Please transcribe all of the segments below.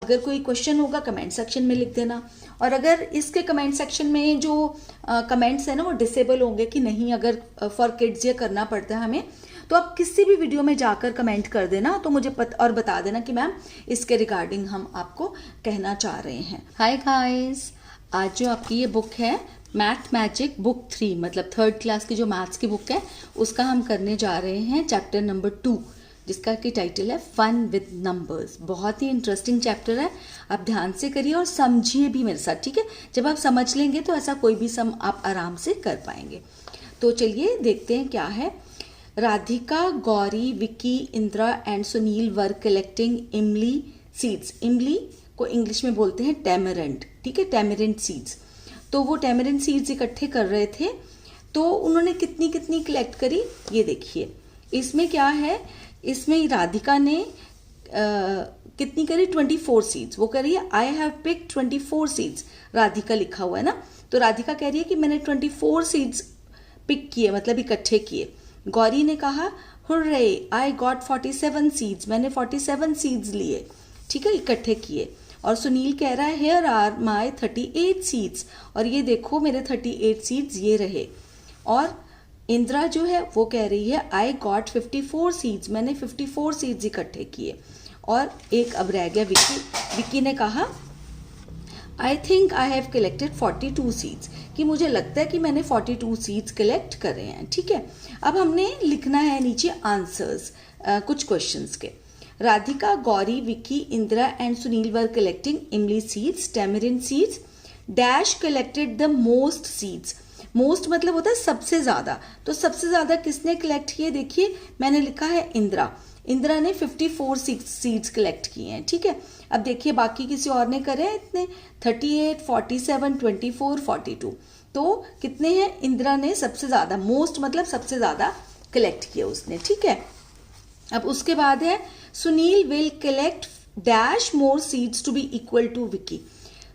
अगर कोई क्वेश्चन होगा कमेंट सेक्शन में लिख देना, और अगर इसके कमेंट सेक्शन में जो कमेंट्स है ना वो डिसेबल होंगे कि नहीं, अगर फॉर किड्स ये करना पड़ता है हमें, तो आप किसी भी वीडियो में जाकर कमेंट कर देना, तो मुझे और बता देना कि मैम इसके रिगार्डिंग हम आपको कहना चाह रहे हैं। हाय गाइस, आज जो आपकी ये बुक है मैथ मैजिक बुक 3, मतलब 3rd क्लास की जो मैथ्स की बुक है उसका हम करने जा रहे हैं चैप्टर नंबर 2, जिसका की टाइटल है फन विद नंबर्स। बहुत ही इंटरेस्टिंग चैप्टर है, आप ध्यान से करिए और समझिए भी मेरे साथ, ठीक है। जब आप समझ लेंगे तो ऐसा कोई भी सम आप आराम से कर पाएंगे। तो चलिए देखते हैं क्या है। Radhika, Gauri, Vicky, Indira and Sunil were collecting imli seeds. इमली को इंग्लिश में बोलते हैं टैमरिंड, ठीक है, टैमरिंड सीड्स। तो वो टैमरिंड सीड्स इकट्ठे कर रहे थे, तो उन्होंने कितनी कितनी कलेक्ट करी ये देखिए। इसमें क्या है, इसमें राधिका ने कितनी करी, 24 सीड्स। वो कह रही है I have picked 24 seeds, Radhika लिखा हुआ है ना, तो राधिका कह रही है कि मैंने 24 सीड्स पिक किए, मतलब इकट्ठे किए। गौरी ने कहा हुर्रे आई गॉट 47 सीड्स, मैंने 47 सीड्स लिए, ठीक है, इकट्ठे किए। और सुनील कह रहा है हेयर आर माई 38 सीड्स, और ये देखो मेरे 38 सीड्स ये रहे। और इंदिरा जो है वो कह रही है आई गॉट 54 सीड्स, मैंने 54 सीड्स इकट्ठे किए। और एक अब रह गया विकी। विकी ने कहा I think I have collected 42 seeds, कि मुझे लगता है कि मैंने 42 सीड्स कलेक्ट करे हैं, ठीक है। अब हमने लिखना है नीचे आंसर्स कुछ क्वेश्चंस के। Radhika, Gauri, Vicky, Indira and Sunil were collecting imli seeds, tamarind seeds, dash collected the most seeds. Most मतलब होता है सबसे ज्यादा, तो सबसे ज्यादा किसने कलेक्ट किए, देखिए मैंने लिखा है इंदिरा। इंदिरा ने 54 सीड्स कलेक्ट किए हैं, ठीक है। अब देखिए बाकी किसी और ने करे इतने 38, 47, 24, 42, तो कितने हैं, इंदिरा ने सबसे ज्यादा, मोस्ट मतलब सबसे ज्यादा कलेक्ट किए उसने, ठीक है। अब उसके बाद है Sunil will collect dash more seeds to be equal to Vicky.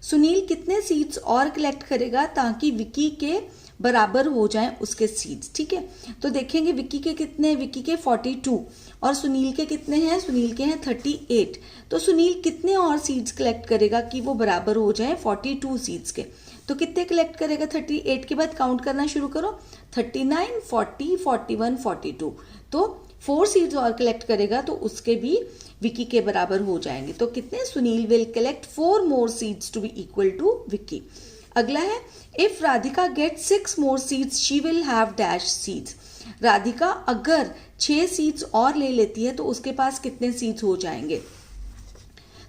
Sunil कितने सीड्स और कलेक्ट करेगा ताकि विकी के बराबर हो जाएं उसके सीड्स, ठीक है। तो देखेंगे विकी के कितने, विकी के 42 और सुनील के कितने हैं, सुनील के हैं 38। तो सुनील कितने और सीड्स कलेक्ट करेगा कि वो बराबर हो जाए 42 सीड्स के। तो कितने कलेक्ट करेगा, 38 के बाद काउंट करना शुरू करो, 39, 40, 41, 42। तो 4 सीड्स और कलेक्ट करेगा तो उसके भी विकी के बराबर हो जाएंगे। तो कितने, Sunil will collect 4 more seeds to be equal to Vicky. अगला है if Radhika get 6 more seeds she will have dash seeds. Radhika अगर 6 सीड्स और ले लेती है तो उसके पास कितने सीड्स हो जाएंगे।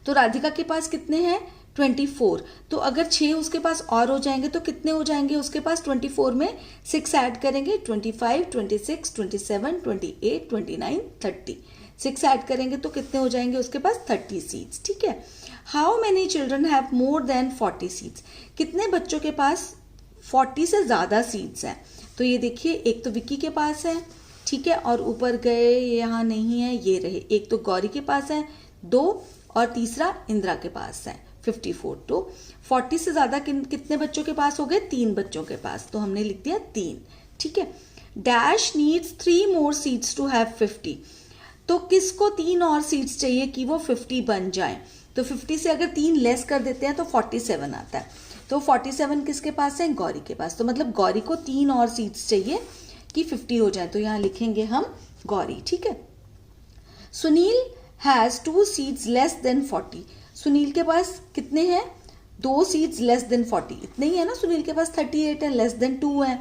तो राधिका के पास कितने हैं, 24। तो अगर 6 उसके पास और हो जाएंगे तो कितने हो जाएंगे उसके पास, 24 में 6 ऐड करेंगे, 25, 26, 27, 28, 29, 30। 6 ऐड करेंगे तो कितने हो जाएंगे उसके पास, 30 सीड्स, ठीक है। How many children have more than 40 seeds. कितने बच्चों के पास 40 से ज्यादा सीड्स हैं। तो ये देखिए एक तो विक्की के पास है, ठीक है, और ऊपर गए यहाँ नहीं है, ये रहे। एक तो गौरी के पास है 2 और तीसरा इंदिरा के पास है 54। तो 40 से ज्यादा कितने बच्चों के पास हो गए, 3 बच्चों के पास, तो हमने लिख दिया 3, ठीक है। Dash needs 3 more seeds to have 50। तो किसको 3 और सीड्स चाहिए कि वो 50 बन जाए। तो 50 से अगर 3 लेस कर देते हैं तो 47 आता है। तो 47 किसके पास है, गौरी के पास। तो मतलब गौरी को 3 और सीड्स चाहिए कि 50 हो जाए, तो यहां लिखेंगे हम गौरी, ठीक है। Sunil has 2 seeds less than 40। Sunil के पास कितने हैं, 2 सीड्स लेस देन 40, इतने ही है ना। सुनील के पास 38 है, लेस देन 2 है।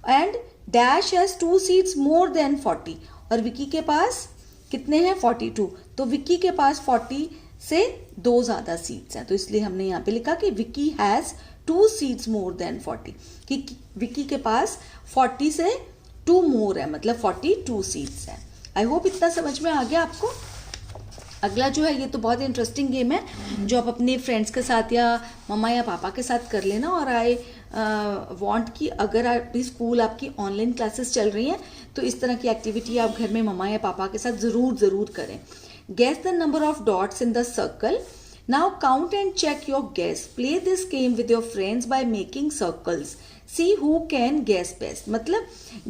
And dash has 2 seeds more than 40, और विकी के पास कितने हैं, 42। तो विकी के पास 40 से 2 ज्यादा सीड्स हैं, तो इसलिए हमने यहाँ पे लिखा कि Vicky has 2 seeds more than 40, कि विकी के पास 40 से 2 मोर है, मतलब 42 सीड्स है। आई होप इतना समझ में आ गया आपको। अगला जो है ये तो बहुत इंटरेस्टिंग गेम है जो आप अपने फ्रेंड्स के साथ या मम्मा या पापा के साथ कर लेना। और आई वांट कि अगर अभी स्कूल आपकी ऑनलाइन क्लासेस चल रही हैं तो इस तरह की एक्टिविटी आप घर में मम्मा या पापा के साथ जरूर करें। Guess the number of dots in the circle. Now count and check your guess. Play this game with your friends by making circles. See who can guess best. मतलब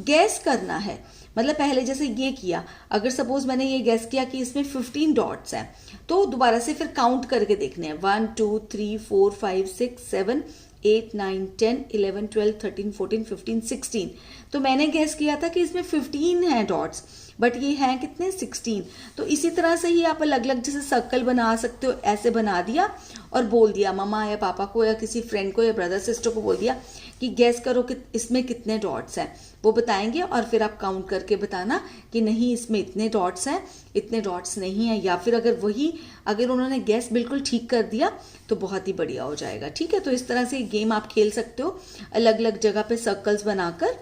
गेस करना है, मतलब पहले जैसे ये किया, अगर सपोज मैंने ये गेस किया कि इसमें 15 डॉट्स हैं, तो दोबारा से फिर काउंट करके देखने हैं 1 2 3 4 5 6 7 8 9 10 11 12 13 14 15 16। तो मैंने गेस किया था कि इसमें 15 हैं डॉट्स, बट ये हैं कितने 16। तो इसी तरह से ही आप अलग अलग जैसे सर्कल बना सकते हो, ऐसे बना दिया और बोल दिया मम्मा या पापा को या किसी फ्रेंड को या ब्रदर सिस्टर को बोल दिया कि गैस करो कि इसमें कितने डॉट्स हैं। वो बताएंगे और फिर आप काउंट करके बताना कि नहीं इसमें इतने डॉट्स हैं, इतने डॉट्स नहीं है। या फिर अगर उन्होंने गैस बिल्कुल ठीक कर दिया तो बहुत ही बढ़िया हो जाएगा। ठीक है, तो इस तरह से गेम आप खेल सकते हो, अलग अलग जगह पे सर्कल्स बनाकर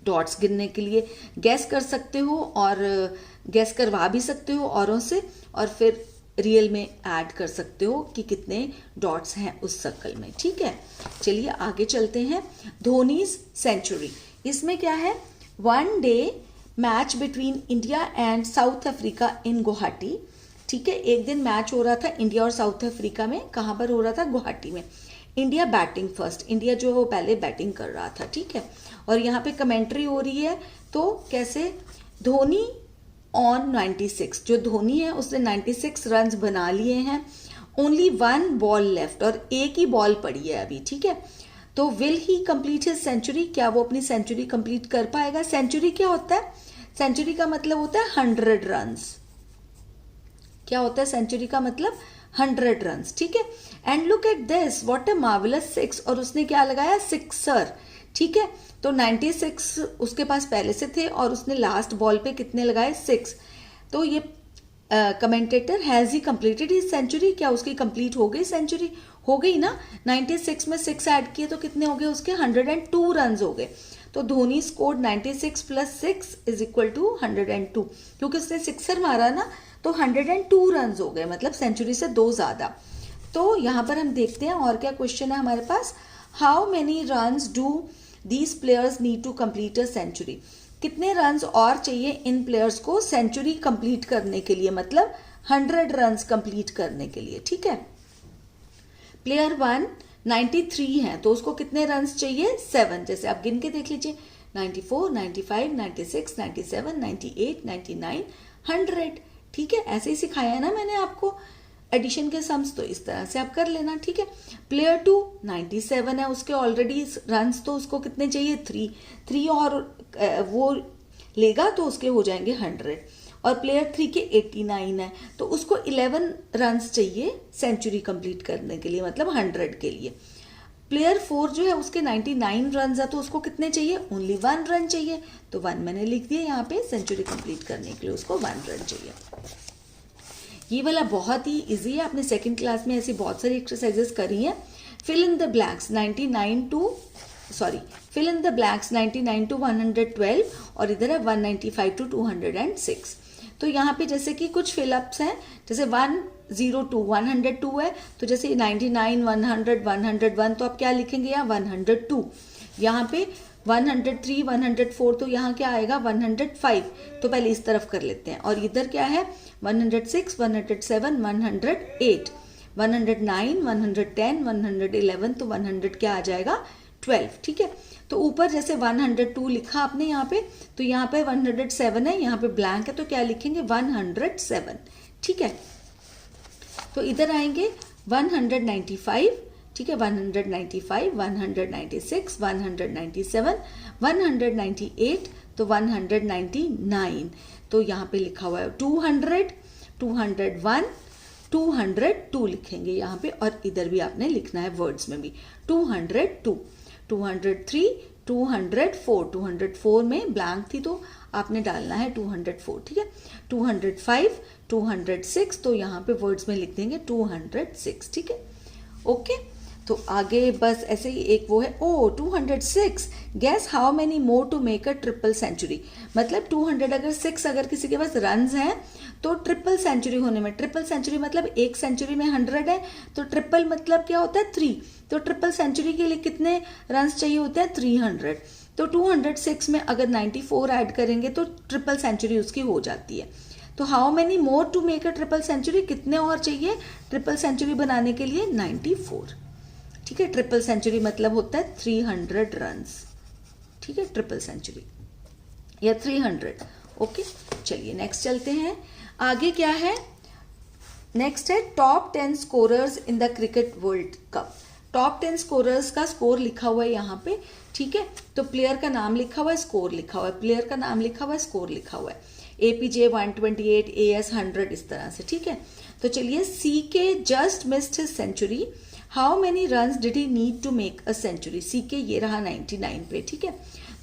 डॉट्स गिनने के लिए गैस कर सकते हो और गैस करवा भी सकते हो औरों से, और फिर रियल में ऐड कर सकते हो कि कितने डॉट्स हैं उस सर्कल में। ठीक है, चलिए आगे चलते हैं। धोनीज सेंचुरी, इसमें क्या है, 1 day match between India and south Africa in Guwahati. ठीक है, एक दिन मैच हो रहा था इंडिया और साउथ अफ्रीका में। कहाँ पर हो रहा था? गुवाहाटी में। इंडिया बैटिंग फर्स्ट, इंडिया जो है वो पहले बैटिंग कर रहा था। ठीक है, और यहाँ पे कमेंट्री हो रही है, तो कैसे, धोनी ऑन 96, जो धोनी है उसने 96 रन बना लिए हैं, ओनली 1 बॉल लेफ्ट, और एक ही बॉल पड़ी है अभी। ठीक है, तो will he complete his century, क्या वो अपनी सेंचुरी कंप्लीट कर पाएगा? सेंचुरी क्या होता है? सेंचुरी का मतलब होता है 100 रन। क्या होता है सेंचुरी का मतलब? 100 रन। ठीक है, and look at this, what a marvellous 6, और उसने क्या लगाया? सिक्सर। ठीक है, तो 96 उसके पास पहले से थे और उसने लास्ट बॉल पे कितने लगाए? 6। तो ये commentator, has he completed his century, क्या उसकी कंप्लीट हो गई सेंचुरी? हो गई ना, 96 में 6 ऐड किए तो कितने हो गए उसके? 102 रन हो गए। तो धोनी स्कोर्ड 96 + 6 = 102, क्योंकि उसने सिक्सर मारा ना, तो 102 रन हो गए, मतलब सेंचुरी से 2 ज्यादा। तो यहाँ पर हम देखते हैं और क्या क्वेश्चन है हमारे पास। How many runs do these players need to complete a century, कितने रन्स और चाहिए इन प्लेयर्स को सेंचुरी कंप्लीट करने के लिए, मतलब 100 रन्स कंप्लीट करने के लिए। ठीक है, प्लेयर 1 93 है, तो उसको कितने रन्स चाहिए? 7। जैसे आप गिन के देख लीजिए, 94, 95, 96, 97, 98, 99, 100। ठीक है, ऐसे ही सिखाया है ना मैंने आपको एडिशन के सम्स, तो इस तरह से आप कर लेना। ठीक है, प्लेयर 2 97 है, उसके ऑलरेडी रन्स, तो उसको कितने चाहिए? 3 और वो लेगा तो उसके हो जाएंगे 100। और प्लेयर 3 के 89 है, तो उसको 11 रन्स चाहिए सेंचुरी कंप्लीट करने के लिए, मतलब 100 के लिए। प्लेयर 4 जो है उसके 99 रन है, तो उसको कितने चाहिए? ओनली 1 रन चाहिए, तो 1 मैंने लिख दिया यहाँ पे, सेंचुरी कंप्लीट करने के लिए उसको 1 रन चाहिए। ये वाला बहुत ही इजी है, आपने सेकंड क्लास में ऐसी बहुत सारी एक्सरसाइजेस करी हैं। Fill in the blanks 99 to 112, और इधर है 195 to 206। तो यहाँ पे जैसे कि कुछ फिलअप्स हैं, जैसे 102 है, तो जैसे 99, 100, 101, तो आप क्या लिखेंगे यहाँ? 102। यहाँ पे 103, 104, तो यहाँ क्या आएगा? 105। तो पहले इस तरफ कर लेते हैं। और इधर क्या है? 106, 107, 108, 109, 110, 111, तो 100 क्या आ जाएगा? 12। ठीक है, तो ऊपर जैसे 102 लिखा आपने यहाँ पे, तो यहाँ पे 107 है, यहाँ पे ब्लैंक है, तो क्या लिखेंगे? 107। ठीक है, तो इधर आएंगे 195। ठीक है, 195, 196, 197, 198, तो 199, तो यहाँ पे लिखा हुआ है 200, 201, 202 लिखेंगे यहाँ पे, और इधर भी आपने लिखना है वर्ड्स में भी 202, 203, 204, 204 में ब्लैंक थी तो आपने डालना है 204। ठीक है, 205, 206, तो यहाँ पे वर्ड्स में लिख देंगे 206। ठीक है, ओके, तो आगे बस ऐसे ही एक वो है, 206, guess how many more to make a triple century, मतलब 200 अगर 6 अगर किसी के पास रन्स हैं तो ट्रिपल सेंचुरी होने में, ट्रिपल सेंचुरी मतलब एक सेंचुरी में 100 है, तो ट्रिपल मतलब क्या होता है? 3, तो ट्रिपल सेंचुरी के लिए कितने रन्स चाहिए होते हैं? 300। तो 206 में अगर 94 ऐड करेंगे तो ट्रिपल सेंचुरी उसकी हो जाती है। तो how many more to make a triple century, कितने और चाहिए ट्रिपल सेंचुरी बनाने के लिए? 94। ठीक है, ट्रिपल सेंचुरी मतलब होता है 300 रन्स। ठीक है, ट्रिपल सेंचुरी। या 300। ओके, चलिए नेक्स्ट चलते हैं। आगे क्या है, नेक्स्ट है top 10 scorers in the cricket world cup. Top 10 scorers का स्कोर लिखा हुआ है यहाँ पे, ठीक है। तो प्लेयर का नाम लिखा हुआ है, स्कोर लिखा हुआ है, प्लेयर का नाम लिखा हुआ है, स्कोर लिखा हुआ है। APJ 128, AS 100, इस तरह से, ठीक है। तो चलिए, CK just missed his century, how many runs did he need to make a century. CK ये रहा 99 पे, ठीक है।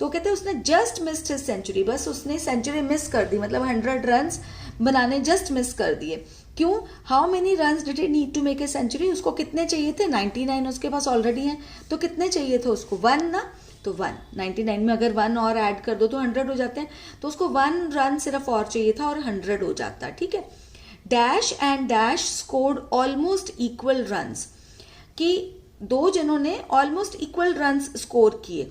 तो कहते हैं उसने जस्ट मिस्ड हिज सेंचुरी, बस उसने सेंचुरी मिस कर दी, मतलब 100 रन्स बनाने जस्ट मिस कर दिए। क्यों? How many runs did he need to make a century, उसको कितने चाहिए थे? 99 उसके पास ऑलरेडी हैं, तो कितने चाहिए थे उसको? 1 ना, तो 1, 99 में अगर 1 और ऐड कर दो तो 100 हो जाते हैं, तो उसको 1 रन सिर्फ और चाहिए था और 100 हो जाता, ठीक है। Dash and dash scored almost equal runs, कि दो जनों ने ऑलमोस्ट इक्वल रन्स स्कोर किए,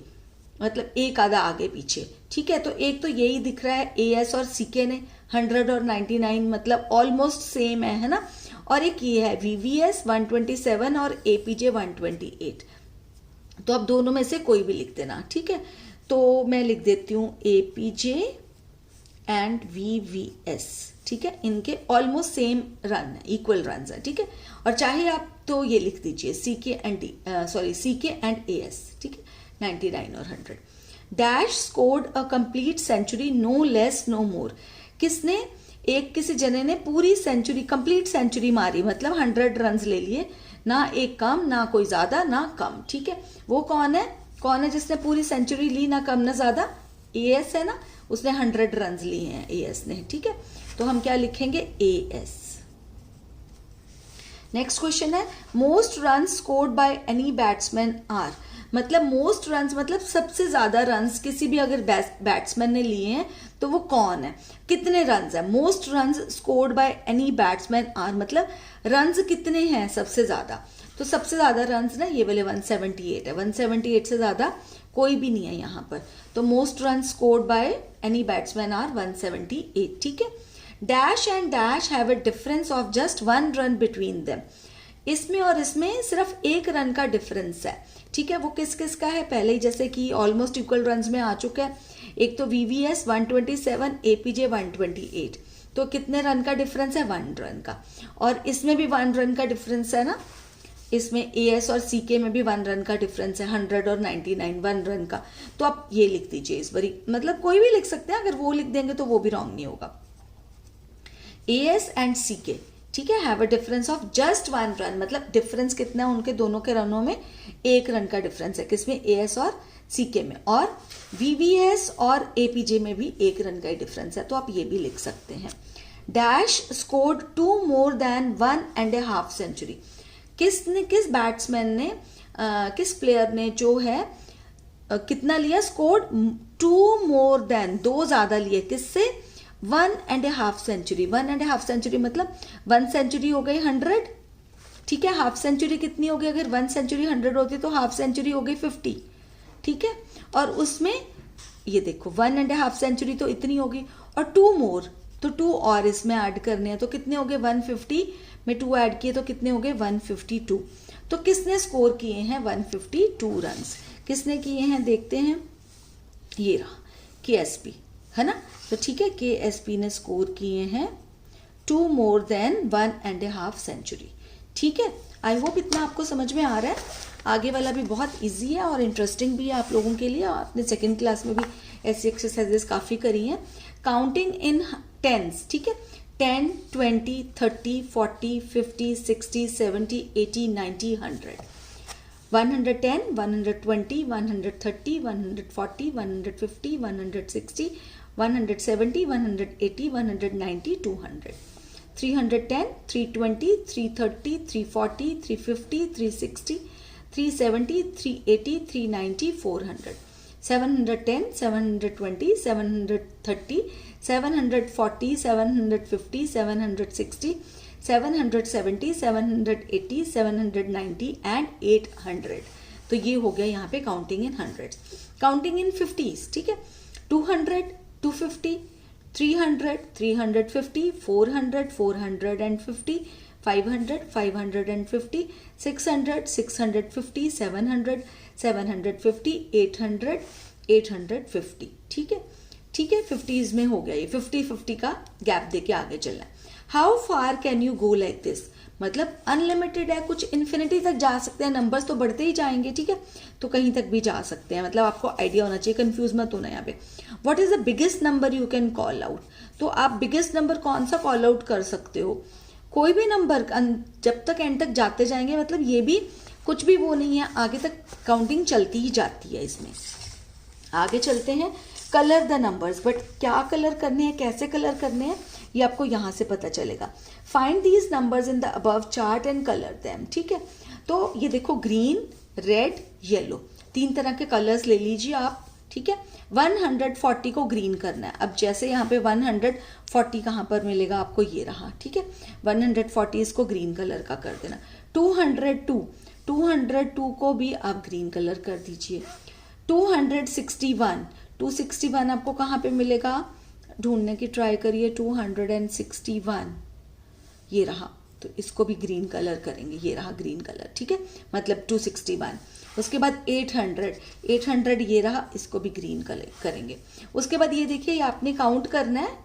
मतलब एक आधा आगे पीछे, ठीक है। तो एक तो यही दिख रहा है, AS और CK ने 100 और 99 मतलब ऑलमोस्ट सेम है ना। और एक ये है VVS 127 और APJ 128। तो अब दोनों में से कोई भी लिख देना, ठीक है। तो मैं लिख देती हूँ APJ एंड VVS, ठीक है। इनके ऑलमोस्ट सेम रन है, इक्वल रन है, ठीक है। और चाहे आप तो ये लिख दीजिए CK एंड AS, ठीक है, 99 और 100। Dash scored a complete century, no less no more. किसने? किसी जने ने पूरी सेंचुरी, कंप्लीट सेंचुरी मारी, मतलब 100 रन ले लिए, ना एक कम ना कोई ज्यादा ना कम, ठीक है। वो कौन है जिसने पूरी सेंचुरी ली, ना कम ना ज्यादा? AS है ना, उसने 100 रन लिए हैं AS ने, ठीक है। तो हम क्या लिखेंगे? AS। नेक्स्ट क्वेश्चन है most run scored by any batsman are, मतलब मोस्ट रन्स मतलब सबसे ज्यादा रन्स किसी भी अगर बैट्समैन ने लिए हैं तो वो कौन है, कितने रन्स है। Most runs scored by any batsman are मतलब रन्स कितने हैं सबसे ज्यादा, तो सबसे ज्यादा रन्स ना ये वाले 178 है, 178 से ज्यादा कोई भी नहीं है यहाँ पर। तो most run scored by any batsman are 178, ठीक है। Dash and dash have a difference of just 1 run between them, इसमें और इसमें सिर्फ 1 रन का डिफरेंस है, ठीक है। वो किस किस का है? पहले ही जैसे कि ऑलमोस्ट इक्वल रन्स में आ चुका है। एक तो VVS 127, APJ 128, तो कितने रन का डिफरेंस है? 1 रन का। और इसमें भी 1 रन का डिफरेंस है ना, इसमें AS और CK में भी 1 रन का डिफरेंस है, 100 और 99 1 रन का। तो आप ये लिख दीजिए इस बारी, मतलब कोई भी लिख सकते हैं, अगर वो लिख देंगे तो वो भी रॉन्ग नहीं होगा। AS एंड CK, ठीक है, have a difference of just 1 run, मतलब डिफरेंस कितना है उनके दोनों के रनों में? 1 रन का डिफरेंस है, किसमें? AS और CK में। और VVS और APJ में भी 1 रन का ही डिफरेंस है, तो आप ये भी लिख सकते हैं। Dash scored 2 more than 1.5 century, किस बैट्समैन ने किस प्लेयर ने जो है कितना लिया? स्कोर्ड 2 मोर देन, 2 ज्यादा लिए, किससे? 1.5 सेंचुरी। 1.5 सेंचुरी मतलब 1 सेंचुरी हो गई 100, ठीक है। हाफ सेंचुरी कितनी होगी? अगर 1 सेंचुरी 100 होती तो हाफ सेंचुरी हो गई 50, ठीक है। और उसमें ये देखो 1.5 सेंचुरी तो इतनी होगी, और 2 मोर, तो 2 और इसमें ऐड करने हैं, तो कितने हो गए? 150 में 2 ऐड किए तो कितने हो गए? 152। तो किसने स्कोर किए हैं 152 रन्स? किसने किए हैं देखते हैं, ये रहा KSP, है ना। तो ठीक है, KSP ने स्कोर किए हैं 2 मोर देन 1.5 सेंचुरी, ठीक है। आई होप इतना आपको समझ में आ रहा है। आगे वाला भी बहुत इजी है और इंटरेस्टिंग भी है आप लोगों के लिए, आपने सेकेंड क्लास में भी ऐसी एक्सरसाइजेस काफ़ी करी हैं। काउंटिंग इन टेंस, ठीक है, 10, 20, 30, 40, 50, 60, 70, 80, 90, 100, 110, 120, 130, 140, 150, 160, 170, 180, 190, 200, 310, 320, 330, 340, 350, 360, 370, 380, 390, 400, 710, 720, 730, 740, 750, 760, 770, 780, 790 एंड 800। तो ये हो गया यहाँ पे counting in hundreds. Counting in 50s, ठीक है, 200, 250, 300, 350, 400, 450, 500, 550, 600, 650, 700, 750, 800, 850, ठीक है। ठीक है, 50s में हो गया ये, 50-50 का गैप देके आगे चलना है। How far can you go like this, मतलब अनलिमिटेड है, कुछ इन्फिनिटी तक जा सकते हैं, नंबर्स तो बढ़ते ही जाएंगे, ठीक है, तो कहीं तक भी जा सकते हैं, मतलब आपको आइडिया होना चाहिए, कंफ्यूज मत होना यहाँ पे। What is the biggest number you can call out, तो आप बिगेस्ट नंबर कौन सा कॉल आउट कर सकते हो, कोई भी नंबर, जब तक एंड तक जाते जाएंगे, मतलब ये भी कुछ भी वो नहीं है, आगे तक काउंटिंग चलती ही जाती है इसमें। आगे चलते हैं, कलर द नंबर्स, बट क्या कलर करने हैं, कैसे कलर करने हैं, ये आपको यहां से पता चलेगा। Find these numbers in the above chart and colour them, ठीक है, तो ये देखो ग्रीन, रेड, येलो, 3 तरह के कलर्स ले लीजिए आप, ठीक है। 140 को ग्रीन करना है। अब जैसे यहाँ पे 140 कहाँ पर मिलेगा आपको, ये रहा, ठीक है, 140 इसको ग्रीन कलर का कर देना। 202 को भी आप ग्रीन कलर कर दीजिए। 261 आपको कहाँ पे मिलेगा, ढूंढने की ट्राई करिए। 261 ये रहा, तो इसको भी ग्रीन कलर करेंगे, ये रहा ग्रीन कलर, ठीक है, मतलब 261। उसके बाद 800 ये रहा, इसको भी ग्रीन कलर करेंगे। उसके बाद ये देखिए, ये आपने काउंट करना है,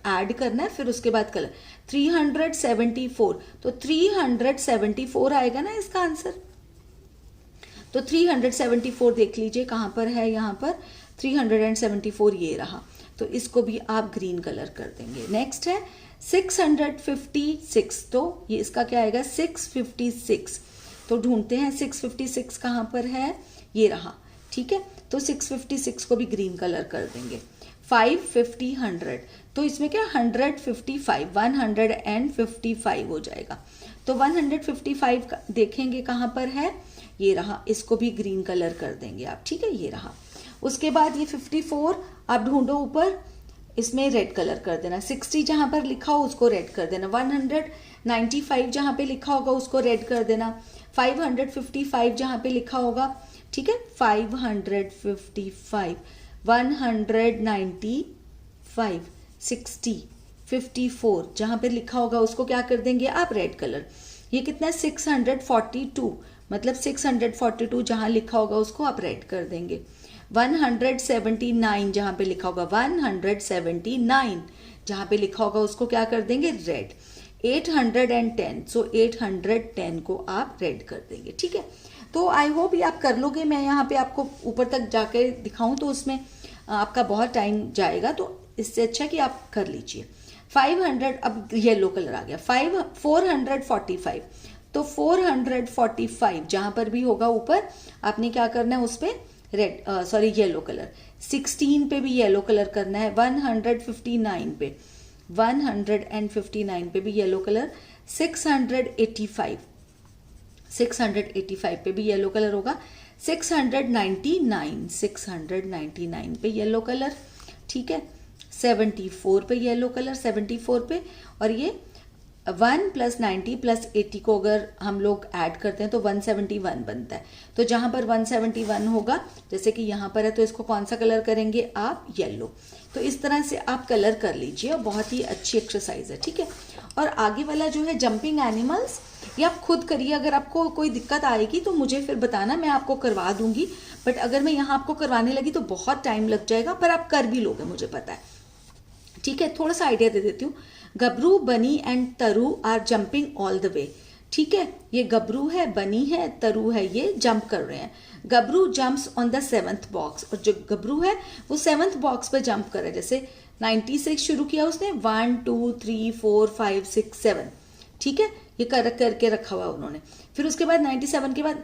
ऐड करना है, फिर उसके बाद कलर। 374, तो 374 आएगा ना इसका आंसर, तो 374 देख लीजिए कहां पर है, यहां पर 374 ये रहा, तो इसको भी आप ग्रीन कलर कर देंगे। नेक्स्ट है 656, तो ये इसका क्या आएगा, 656, तो ढूंढते हैं 656 कहां पर है, ये रहा, ठीक है, तो 656 को भी ग्रीन कलर कर देंगे। 550 100, तो इसमें क्या 155 हो जाएगा, तो 155 देखेंगे कहां पर है, ये रहा, इसको भी ग्रीन कलर कर देंगे आप, ठीक है, ये रहा। उसके बाद ये 54 आप ढूंढो ऊपर, इसमें रेड कलर कर देना। 60 जहां पर लिखा हो उसको रेड कर देना। 195 जहां पे लिखा होगा उसको रेड कर देना। 555 जहां पे लिखा होगा, ठीक है, 555, 195, 60, 54 जहां पे लिखा होगा उसको क्या कर देंगे आप, रेड कलर। ये कितना है, 642, मतलब 642 जहां लिखा होगा उसको आप रेड कर देंगे। 179 जहां पे लिखा होगा, 179 जहां पे लिखा होगा उसको क्या कर देंगे, रेड। 810, सो 810 को आप रेड कर देंगे, ठीक है। तो आई होप ये आप कर लोगे। मैं यहाँ पे आपको ऊपर तक जाके दिखाऊं तो उसमें आपका बहुत टाइम जाएगा, तो इससे अच्छा कि आप कर लीजिए। 500, अब येलो कलर आ गया। 445, तो 445 जहां पर भी होगा ऊपर आपने क्या करना है, उस पर रेड येलो कलर। 16 पे भी येलो कलर करना है। 159 पे, 159 पे भी येलो कलर। 685 पे भी येलो कलर होगा। 699 पे येलो कलर, ठीक है। 74 पे येलो कलर, 74 पे, और ये 1 + 90 + 80 को अगर हम लोग ऐड करते हैं तो 171 बनता है। तो जहां पर 171 होगा, जैसे कि यहाँ पर है, तो इसको कौन सा कलर करेंगे आप, येलो। तो इस तरह से आप कलर कर लीजिए, और बहुत ही अच्छी एक्सरसाइज है, ठीक है। और आगे वाला जो है जंपिंग एनिमल्स, ये आप खुद करिए। अगर आपको कोई दिक्कत आएगी तो मुझे फिर बताना, मैं आपको करवा दूंगी। बट अगर मैं यहाँ आपको करवाने लगी तो बहुत टाइम लग जाएगा, पर आप कर भी लोगे, मुझे पता है, ठीक है। थोड़ा सा आइडिया दे देती हूँ। गबरू, Bunny and Taru are jumping all the way, ठीक है। ये गबरू है, बनी है, तरु है, ये जंप कर रहे हैं। Gabru jumps on the 7th box, और जो गबरू है वो 7th बॉक्स पर जंप कर रहा है। जैसे 90 से शुरू किया उसने, 1 2 3 4 5 6 7, ठीक है, ये करके रखा हुआ उन्होंने। फिर उसके बाद 97 के बाद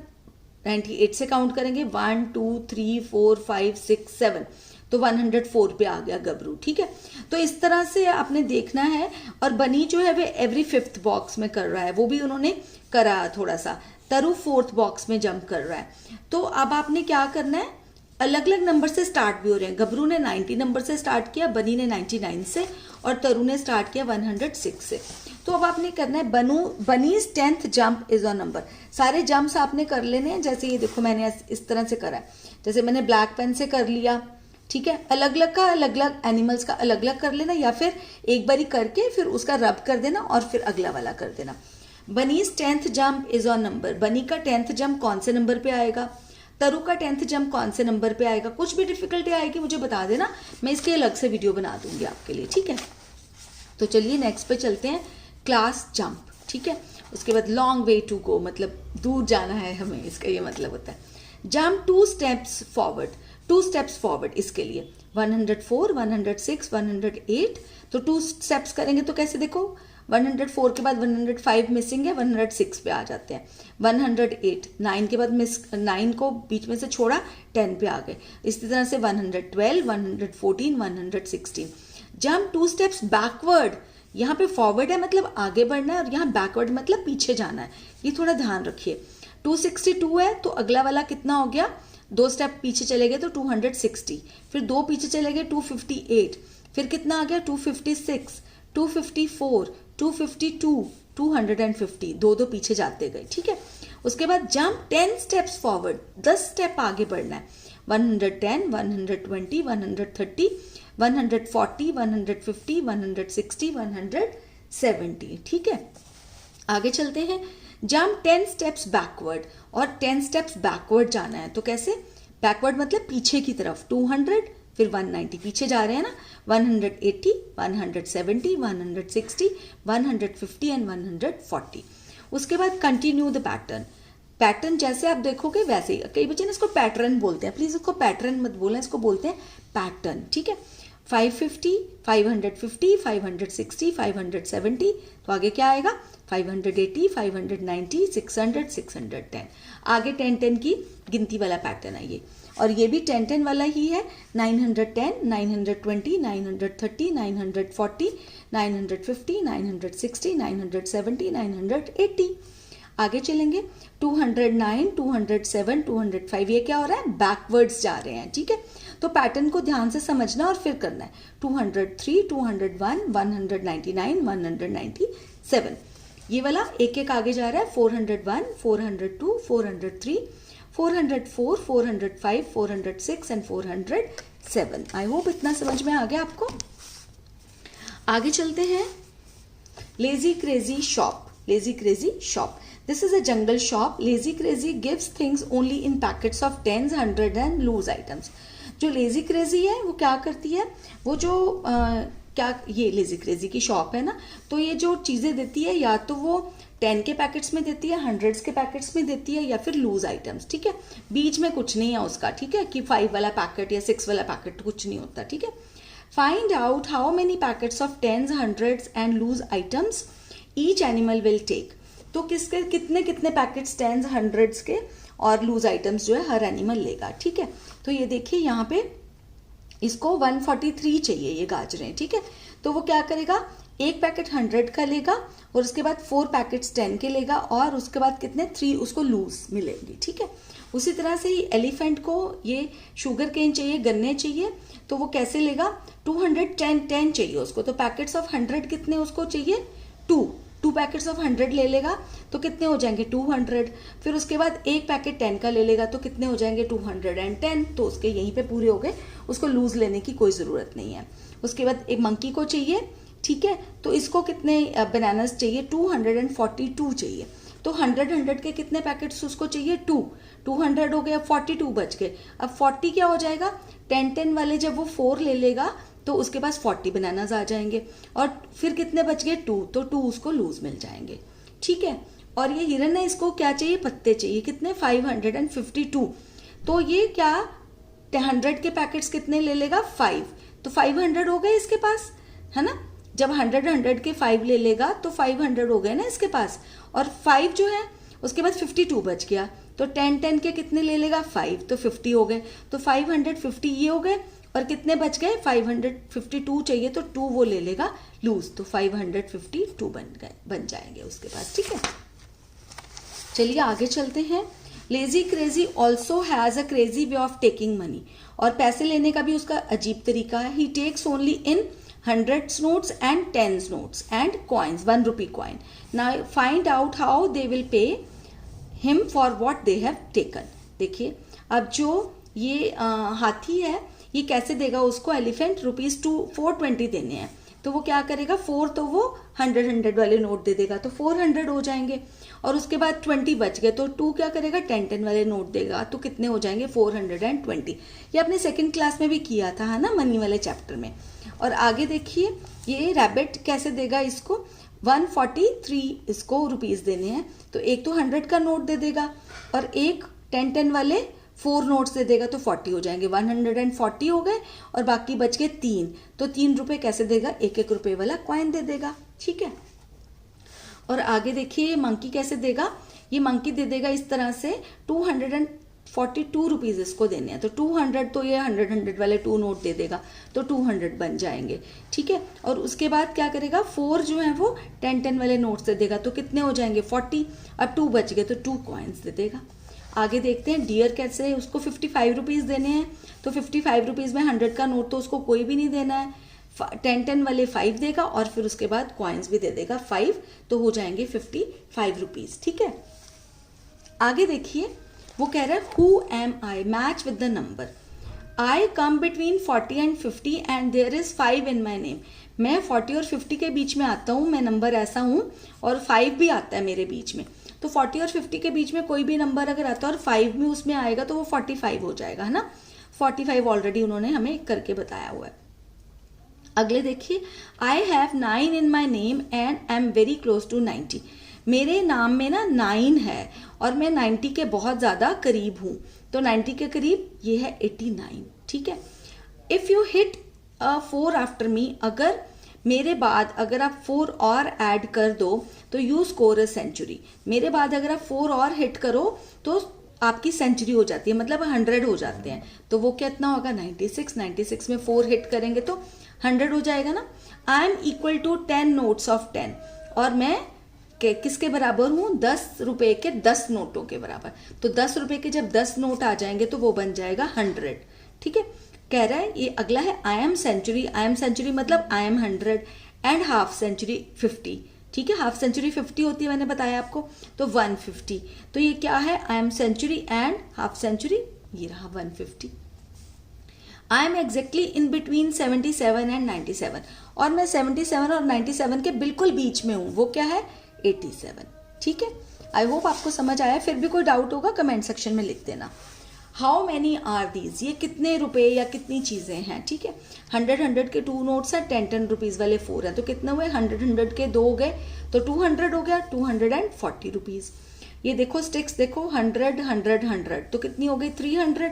98 से काउंट करेंगे, 1 2 3 4 5 6 7, तो 104 पे आ गया गबरू, ठीक है। तो इस तरह से आपने देखना है। और बनी जो है वे एवरी 5th बॉक्स में कर रहा है, वो भी उन्होंने करा थोड़ा सा। तरु 4th बॉक्स में जंप कर रहा है। तो अब आपने क्या करना है, अलग अलग नंबर से स्टार्ट भी हो रहे हैं। गबरू ने 90 नंबर से स्टार्ट किया, बनी ने 99 से, और तरु ने स्टार्ट किया 106 से। तो अब आपने करना है, bunnies 10th jump is on number. सारे जंप्स आपने कर लेने हैं। जैसे ये देखो, मैंने इस तरह से करा है, जैसे मैंने ब्लैक पेन से कर लिया, ठीक है। अलग अलग का अलग अलग एनिमल्स का अलग अलग कर लेना, या फिर एक बारी करके फिर उसका रब कर देना और फिर अगला वाला कर देना। Bunnies 10th jump is on number, बनी का 10th जंप कौन से नंबर पे आएगा, तरु का 10th जंप कौन से नंबर पे आएगा, कुछ भी डिफिकल्टी आएगी मुझे बता देना, मैं इसके अलग से वीडियो बना दूंगी आपके लिए, ठीक है। तो चलिए नेक्स्ट पे चलते हैं, क्लास जंप, ठीक है। उसके बाद लॉन्ग वे टू गो, मतलब दूर जाना है हमें, इसका ये मतलब होता है। Jump 2 steps forward, 2 steps forward, इसके लिए 104, 106, 108, तो 2 स्टेप्स करेंगे तो कैसे, देखो 104 के बाद 105 मिसिंग है, 106 पे आ जाते हैं। 108, 9 के बाद मिस, 9 को बीच में से छोड़ा, 10 पे आ गए। इसी तरह से 112, 114, 116। जंप 2 स्टेप्स बैकवर्ड, यहाँ पे फॉरवर्ड है मतलब आगे बढ़ना है, और यहाँ बैकवर्ड मतलब पीछे जाना है, ये थोड़ा ध्यान रखिए। 262 है तो अगला वाला कितना हो गया, 2 स्टेप पीछे चले गए तो 260, फिर 2 पीछे चले गए 258, फिर कितना आ गया 256, 254, 252, 250, 2 पीछे जाते गए, ठीक है। उसके बाद जंप 10 स्टेप्स फॉरवर्ड, 10 स्टेप आगे बढ़ना है। 110, 120, 130, 140, 150, 160, 170, ठीक है। आगे चलते हैं, जंप 10 स्टेप्स बैकवर्ड, और 10 स्टेप्स बैकवर्ड जाना है तो कैसे, बैकवर्ड मतलब पीछे की तरफ, 200, फिर 190 पीछे जा रहे हैं ना, 180, 170, 160, 150 एंड 140। उसके बाद कंटिन्यू द पैटर्न, पैटर्न जैसे आप देखोगे वैसे ही, कई बच्चे ना इसको पैटर्न बोलते हैं, प्लीज इसको पैटर्न मत बोलें, इसको बोलते हैं पैटर्न, ठीक है। 550, 550, 560, 570, तो आगे क्या आएगा 580, 590, 600, 610, आगे 10-10 की गिनती वाला पैटर्न है ये, और ये भी 10-10 वाला ही है। 910, 920, 930, 940, 950, 960, 970, 980। आगे चलेंगे 209, 207, 205, ये क्या हो रहा है, बैकवर्ड्स जा रहे हैं, ठीक है। तो पैटर्न को ध्यान से समझना और फिर करना है। 203, 201, 199, 197, ये वाला एक एक आगे जा रहा है। 401, 402, 403, 404, 405, 406 एंड 407। आई होप इतना समझ में आ गया आपको। आगे चलते हैं, lazy crazy shop, lazy crazy shop, this is a jungle shop. Lazy crazy gives things only in packets of 10s, 100 and loose items. जो लेजी क्रेजी है वो क्या करती है, वो जो क्या, ये लेजी क्रेजी की शॉप है ना, तो ये जो चीजें देती है या तो वो 10 के पैकेट्स में देती है, 100s के पैकेट्स में देती है, या फिर लूज आइटम्स, ठीक है। बीच में कुछ नहीं है उसका, ठीक है, कि 5 वाला पैकेट या 6 वाला पैकेट कुछ नहीं होता, ठीक है। Find out how many packets of 10s, 100s and loose items each animal will take. तो किसके कितने कितने पैकेट्स 10s, 100s के और लूज आइटम्स जो है हर एनिमल लेगा, ठीक है। तो ये देखिए यहाँ पे इसको 143 चाहिए ये गाजरें, ठीक है। तो वो क्या करेगा, एक पैकेट 100 का लेगा और उसके बाद 4 पैकेट्स 10 के लेगा, और उसके बाद कितने 3 उसको लूज मिलेंगे, ठीक है। उसी तरह से ही एलिफेंट को ये शुगर केन चाहिए, गन्ने चाहिए, तो वो कैसे लेगा, 210 चाहिए उसको, तो पैकेट्स ऑफ 100 कितने उसको चाहिए, 2 पैकेट्स ऑफ 100 ले लेगा तो कितने हो जाएंगे 200। फिर उसके बाद एक पैकेट 10 का ले लेगा तो कितने हो जाएंगे 210, तो उसके यहीं पे पूरे हो गए, उसको लूज लेने की कोई ज़रूरत नहीं है। उसके बाद एक मंकी को चाहिए, ठीक है, तो इसको कितने बनानास चाहिए, 242 चाहिए, तो 100 के कितने पैकेट्स उसको चाहिए 200 हो गए, अब 42 बच गए। अब 40 क्या हो जाएगा, 10 वाले जब वो 4 ले लेगा तो उसके पास 40 बनानास आ जाएंगे, और फिर कितने बच गए 2, तो 2 उसको लूज मिल जाएंगे, ठीक है। और ये हिरन है, इसको क्या चाहिए, पत्ते चाहिए, कितने 552, तो ये क्या 100 के पैकेट्स कितने ले लेगा 5, तो 500 हो गए इसके पास, है ना। जब 100 के 5 ले लेगा तो 500 हो गए ना इसके पास, और 5 जो है उसके बाद 52 बच गया, तो 10 के कितने ले लेगा 5, तो 50 हो गए, तो 550 ये हो गए, और कितने बच गए 552 चाहिए, तो 2 वो ले लेगा लूज, तो 552 बन जाएंगे उसके पास, ठीक है। चलिए आगे चलते हैं। Lazy Crazy also has a crazy way of taking money, और पैसे लेने का भी उसका अजीब तरीका है। He takes only in 100s notes and 10s notes and coins, 1 rupee coin. Now find out how they will pay him for what they have taken. देखिए अब जो ये हाथी है ये कैसे देगा उसको, एलिफेंट ₹420 देने हैं, तो वो क्या करेगा, 4 तो वो 100 वाले नोट दे देगा, तो 400 हो जाएंगे। और उसके बाद 20 बच गए, तो 2 क्या करेगा, 10 वाले नोट देगा, तो कितने हो जाएंगे, 420। ये आपने सेकंड क्लास में भी किया था, है ना, मनी वाले चैप्टर में। और आगे देखिए ये रैबिट कैसे देगा इसको, 143 इसको रुपीस देने हैं, तो एक तो 100 का नोट दे देगा और एक 10 वाले 4 नोट्स दे देगा, तो 40 हो जाएंगे, 140 हो गए और बाकी बच गए 3, तो 3 रुपए कैसे देगा, 1 रुपए वाला कॉइन दे देगा, ठीक है। और आगे देखिए मंकी कैसे देगा, ये मंकी दे देगा इस तरह से, 242 रुपीज इसको देने हैं, तो 200 तो ये 100 वाले 2 नोट दे देगा, तो 200 बन जाएंगे, ठीक है। और उसके बाद क्या करेगा, 4 जो है वो 10 वाले नोट्स दे देगा, तो कितने हो जाएंगे, 40। अब 2 बच गए, तो 2 कॉइन्स दे देगा। आगे देखते हैं डियर कैसे है, उसको 55 रुपीज देने हैं, तो 55 रुपीज में 100 का नोट तो उसको कोई भी नहीं देना है, 10 वाले 5 देगा और फिर उसके बाद कॉइन्स भी दे देगा 5, तो हो जाएंगे 55 रुपीज, ठीक है। आगे देखिए वो कह रहा है who am I, match with the number, I come between 40 and 50 and there is 5 in my name. मैं 40 और 50 के बीच में आता हूँ, मैं नंबर ऐसा हूँ, और 5 भी आता है मेरे बीच में, तो 40 और 50 के बीच में कोई भी नंबर अगर आता है और 5 में उसमें आएगा तो वो 45 हो जाएगा, है ना। 45 ऑलरेडी उन्होंने हमें करके बताया हुआ है। अगले देखिए, I have 9 in my name and I am very close to 90। मेरे नाम में ना 9 है और मैं 90 के बहुत ज्यादा करीब हूं, तो 90 के करीब ये है 89, ठीक है। If you hit 4 after me, अगर मेरे बाद अगर आप 4 और ऐड कर दो तो यू स्कोर अ सेंचुरी। मेरे बाद अगर आप 4 और हिट करो तो आपकी सेंचुरी हो जाती है, मतलब 100 हो जाते हैं, तो वो कितना होगा, 96। 96 में 4 हिट करेंगे तो 100 हो जाएगा ना। I am equal to 10 notes of 10, और मैं किसके बराबर हूं, 10 रुपए के 10 नोटों के बराबर, तो 10 रुपए के जब 10 नोट आ जाएंगे तो वो बन जाएगा 100, ठीक है। कह रहा है ये अगला है I am century, I am century मतलब I am 100 and half century 50, ठीक है। हाफ सेंचुरी 50 होती है, मैंने बताया आपको, तो 150, तो ये क्या है, I am century and half century, ये रहा 150। I am exactly in between 77 and 97, और मैं 77 और 97 के बिल्कुल बीच में हूं, वो क्या है, 87, ठीक है। आई होप आपको समझ आया, फिर भी कोई डाउट होगा कमेंट सेक्शन में लिख देना। हाउ मैनी आर दीज, ये कितने रुपए या कितनी चीजें हैं, ठीक है। 100 के 2 नोट्स हैं, 10 रुपीज वाले 4 हैं, तो कितने हुए, 100 के 2 हो गए, तो 200 हो गया, 240 रुपीज। ये देखो स्टिक्स देखो, 100 100 100, तो कितनी हो गई, 300,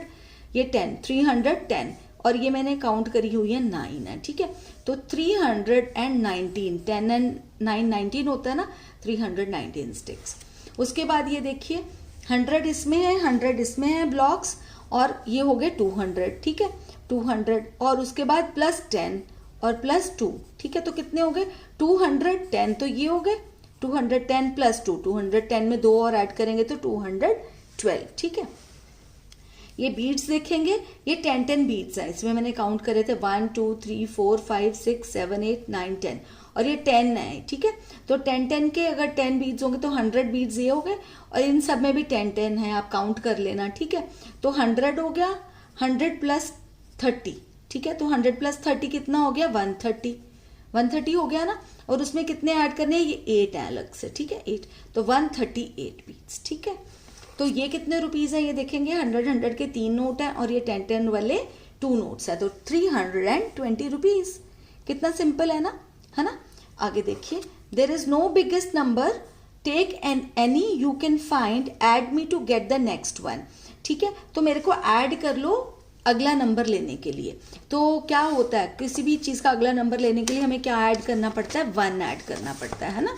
ये 10 310, और ये मैंने काउंट करी हुई है 9 है, ठीक है। तो 319, 10 एंड 9 19 होता है ना, 319 स्टिक्स। उसके बाद ये देखिए 100 इसमें है, 100 इसमें है ब्लॉक्स, और ये हो गए 200, ठीक है, 200, और उसके बाद प्लस 10 और प्लस 2, ठीक है, तो कितने हो गए, 210, तो ये हो गए 210 प्लस 2, 210 में 2 और ऐड करेंगे तो 212, ठीक है। ये बीड्स देखेंगे, ये 10 बीड्स हैं, इसमें मैंने काउंट करे थे 1 2 3 4 5 6 7 8 9 10, और ये 10 है, ठीक है। तो 10 के अगर 10 बीड्स होंगे तो 100 बीड्स ये हो गए, और इन सब में भी 10 है, आप काउंट कर लेना, ठीक है। तो 100 हो गया, 100 प्लस 30, ठीक है, तो 100 प्लस 30 कितना हो गया, 130 हो गया ना। और उसमें कितने ऐड करने हैं, ये 8 है अलग से, ठीक है, 8, तो 138 बीड्स, ठीक है। तो ये कितने रुपीज है, ये देखेंगे 100 के 3 नोट है और ये 10 वाले 2 नोट्स है, तो 320 रुपीज। कितना सिंपल है ना। आगे देखिए, there is no biggest number, take any you can find, add me to get the next one, ठीक है। तो मेरे को ऐड कर लो अगला नंबर लेने के लिए। तो क्या होता है, किसी भी चीज का अगला नंबर लेने के लिए हमें क्या ऐड करना पड़ता है, 1 ऐड करना पड़ता है ना।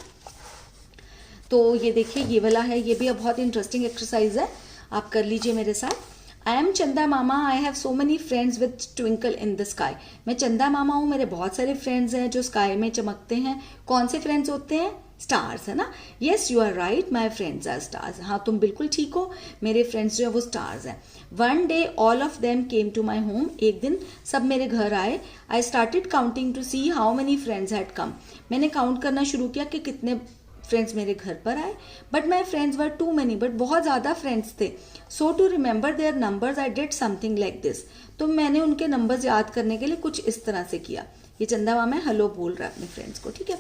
तो ये देखिए ये वाला है, ये भी अब बहुत इंटरेस्टिंग एक्सरसाइज है, आप कर लीजिए मेरे साथ। I am Chanda Mama, I have so many friends with twinkle in the sky. मैं चंदा मामा हूँ, मेरे बहुत सारे फ्रेंड्स हैं जो स्काई में चमकते हैं। कौन से फ्रेंड्स होते हैं, स्टार्स, है ना। Yes you are right, my friends are stars. हाँ तुम बिल्कुल ठीक हो, मेरे फ्रेंड्स जो है वो स्टार्स हैं। One day all of them came to my home, एक दिन सब मेरे घर आए। I started counting to see how many friends had come. मैंने काउंट करना शुरू किया कि कितने फ्रेंड्स मेरे घर पर आए। But my friends were too many, but बहुत ज्यादा फ्रेंड्स थे। So to remember their numbers I did something like this. तो मैंने उनके नंबर्स याद करने के लिए कुछ इस तरह से किया। ये चंदा मामा हेलो बोल रहा है अपने फ्रेंड्स को, ठीक है।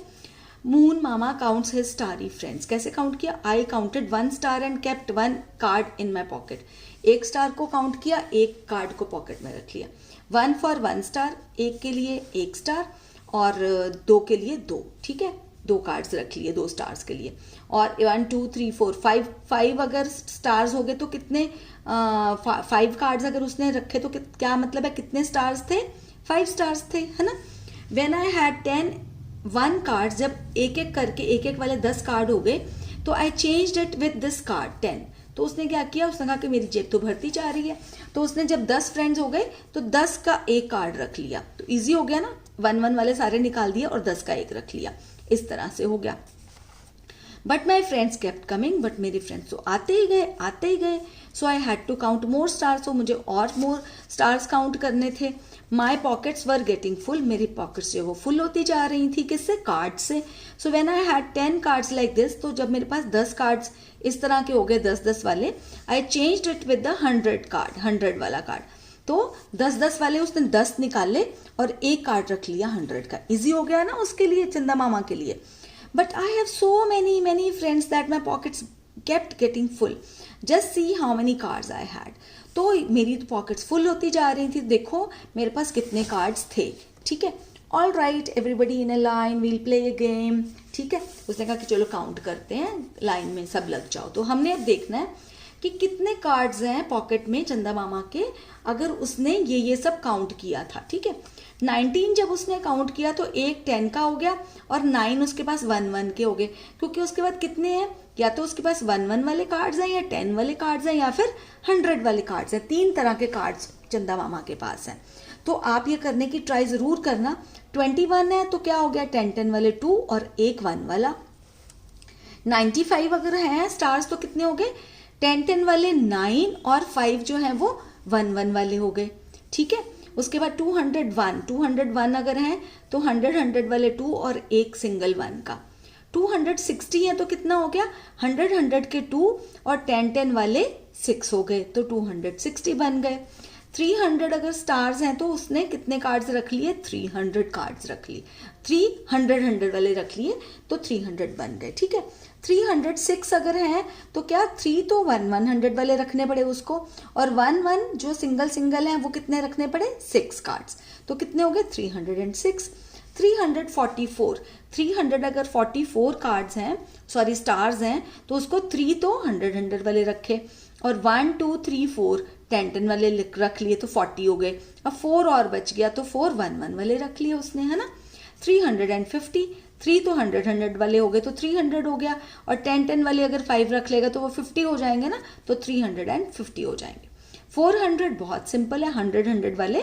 Moon Mama counts his starry friends, कैसे काउंट किया? I counted 1 star and kept 1 card in my pocket. 1 star को काउंट किया, 1 कार्ड को पॉकेट में रख लिया। 1 फॉर 1 स्टार, 1 के लिए 1 स्टार और 2 के लिए 2, ठीक है। 2 कार्ड्स रख लिए 2 स्टार्स के लिए। और 1 2 3 4 5 अगर स्टार्स हो गए तो कितने 5 कार्ड्स अगर उसने रखे तो क्या मतलब है कितने स्टार्स थे? 5 स्टार्स थे, है ना। व्हेन आई हैड 1 कार्ड, जब एक एक करके एक वाले 10 कार्ड हो गए तो आई changed it with this card 10। तो उसने क्या किया? उसने कहा कि मेरी जेब तो भरती जा रही है, तो उसने जब 10 फ्रेंड्स हो गए तो 10 का 1 कार्ड रख लिया, तो इजी हो गया ना। 1 वाले सारे निकाल दिए और 10 का 1 रख लिया, इस तरह से हो गया। But my friends kept coming, but मेरे फ्रेंड्स तो आते ही गए। So I had to count more stars, तो मुझे और मोर स्टार्स काउंट करने थे। My pockets were getting full, मेरी पॉकेट्स जो वो फुल होती जा रही थी, किससे? कार्ड से। So when I had 10 cards like this, तो जब मेरे पास 10 कार्ड्स इस तरह के हो गए 10 वाले, आई changed it with the 100 card, 100 वाला कार्ड। तो 10 वाले उसने 10 निकाले और 1 कार्ड रख लिया 100 का। इजी हो गया ना उसके लिए, चंदा मामा के लिए। But I have so many friends that my pockets kept getting full, just see how many cards I had. तो मेरी तो पॉकेट्स फुल होती जा रही थी, देखो मेरे पास कितने कार्ड्स थे, ठीक है। All right everybody in a line we'll play a game, ठीक है। उसने कहा कि चलो काउंट करते हैं, लाइन में सब लग जाओ। तो हमने अब देखना है कि कितने कार्ड्स हैं पॉकेट में चंदा मामा के, अगर उसने ये सब काउंट किया था, ठीक है। 19 जब उसने काउंट किया तो एक 10 का हो गया और 9 उसके पास 1 के हो गए, क्योंकि उसके बाद कितने हैं? या तो उसके पास 1 वाले कार्ड्स हैं, या 10 वाले कार्ड्स हैं, या फिर 100 वाले कार्ड्स हैं। 3 तरह के कार्ड्स चंदा मामा के पास हैं। तो आप ये करने की ट्राई जरूर करना। 21 है तो क्या हो गया? 10 वाले 2 और 1 1 वाला। 95 अगर हैं स्टार्स तो कितने हो गए? 10 वाले 9 और 5 जो हैं वो 1 वाले हो गए, ठीक है। उसके बाद 201 अगर हैं तो 100 वाले 2 और 1 सिंगल 1 का। 260 है तो कितना हो गया? 100 के 2 और 10 वाले 6 हो गए, तो 260 बन गए। 300 अगर स्टार्स हैं तो उसने कितने कार्ड्स रख लिए? 300 कार्ड्स रख लिए। 300 वाले रख लिए तो 300 बन गए, ठीक है। 306 अगर हैं तो क्या 3 तो 100 वाले रखने पड़े उसको, और 1 जो सिंगल हैं वो कितने रखने पड़े? 6 कार्ड्स, तो कितने हो गए? 306। 344 300 अगर 44 कार्ड्स हैं, सॉरी स्टार्स हैं, तो उसको 3 तो 100 वाले रखे, और 1 2 3 4 10 वाले रख लिए तो 40 हो गए। अब 4 और बच गया तो 4 1 वाले रख लिए उसने, है ना। 350 3 तो 100 वाले हो गए तो 300 हो गया, और 10 वाले अगर 5 रख लेगा तो वो 50 हो जाएंगे ना, तो 350 हो जाएंगे। 400 बहुत सिंपल है, 100 वाले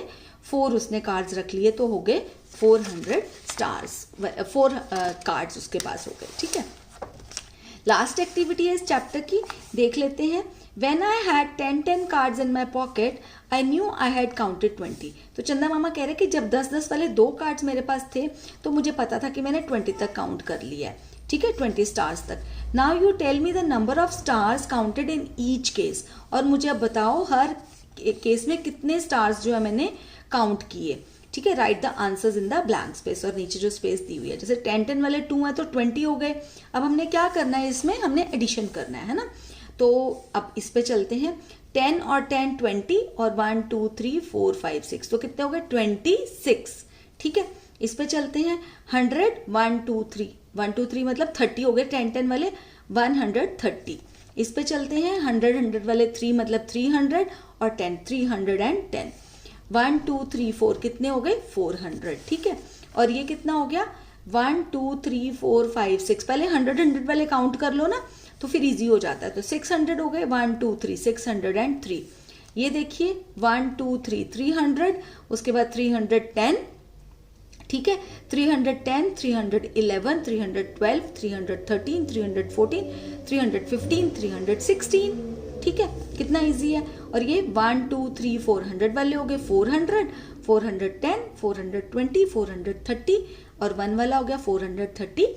4 उसने कार्ड्स रख लिए तो हो गए 400 स्टार्स, 4 कार्ड्स उसके पास हो गए, ठीक है। लास्ट एक्टिविटी है इस चैप्टर की, देख लेते हैं। When I had 10 cards in my pocket, I knew I had counted 20. तो चंदा मामा कह रहे कि जब 10 वाले 2 कार्ड्स मेरे पास थे तो मुझे पता था कि मैंने 20 तक काउंट कर लिया है, ठीक है, 20 स्टार्स तक। Now you tell me the number of stars counted in each case. और मुझे अब बताओ हर केस में कितने स्टार्स जो है मैंने काउंट किए, ठीक है। Right the answers in the blank space, और नीचे जो स्पेस दी हुई है, जैसे 10 वाले 2 है तो 20 हो गए। अब हमने क्या करना है, इसमें हमने एडिशन करना है ना। तो अब इस पे चलते हैं। 10 और 10 20, और 1 2 3 4 5 6, तो कितने हो गए? 26, ठीक है। इस पे चलते हैं। 100 1 2 3 1 2 3 मतलब 30 हो गए 10 वाले, 130। इस पे चलते हैं। 100 वाले 3 मतलब 300, और 10 310। 1 2 3 4 कितने हो गए? 400, ठीक है। और ये कितना हो गया? 1 2 3 4 5 6, पहले 100 वाले काउंट कर लो ना, तो फिर इजी हो जाता है। तो 600 हो गए, 1 2 3 603। ये देखिए 1 2 3 300, उसके बाद 310, ठीक है, 310 311 312 313 314 315 316, ठीक है, कितना इजी है। और ये 1 2 3 400 वाले हो गए 400, 410 420 430, और 1 वाला हो गया 431।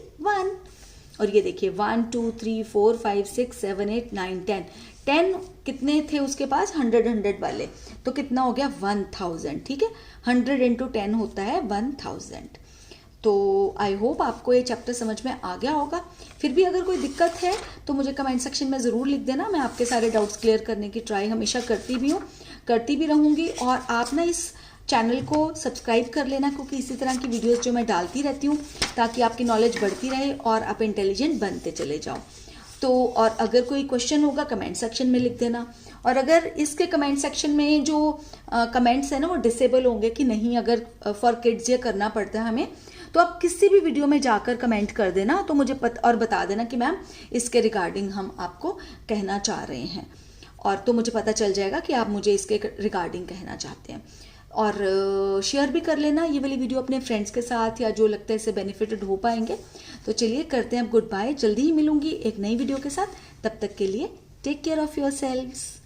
और ये देखिए 1 2 3 4 5 6 7 8 9 10 10 कितने थे उसके पास 100 वाले, तो कितना हो गया 1000। ठीक है, 100 इंटू 10 होता है 1000। तो आई होप आपको ये चैप्टर समझ में आ गया होगा। फिर भी अगर कोई दिक्कत है तो मुझे कमेंट सेक्शन में ज़रूर लिख देना, मैं आपके सारे डाउट्स क्लियर करने की ट्राई हमेशा करती भी हूँ, करती भी रहूँगी। और आप ना इस चैनल को सब्सक्राइब कर लेना, क्योंकि इसी तरह की वीडियोस जो मैं डालती रहती हूँ ताकि आपकी नॉलेज बढ़ती रहे और आप इंटेलिजेंट बनते चले जाओ। तो और अगर कोई क्वेश्चन होगा कमेंट सेक्शन में लिख देना, और अगर इसके कमेंट सेक्शन में जो कमेंट्स हैं ना वो डिसेबल होंगे कि नहीं, अगर फॉर किड्स ये करना पड़ता है हमें, तो आप किसी भी वीडियो में जाकर कमेंट कर देना, तो मुझे और बता देना कि मैम इसके रिगार्डिंग हम आपको कहना चाह रहे हैं, और तो मुझे पता चल जाएगा कि आप मुझे इसके रिगार्डिंग कहना चाहते हैं। और शेयर भी कर लेना ये वाली वीडियो अपने फ्रेंड्स के साथ, या जो लगता है इससे बेनिफिटेड हो पाएंगे। तो चलिए करते हैं अब गुड बाय, जल्दी ही मिलूंगी एक नई वीडियो के साथ। तब तक के लिए take care of your selves.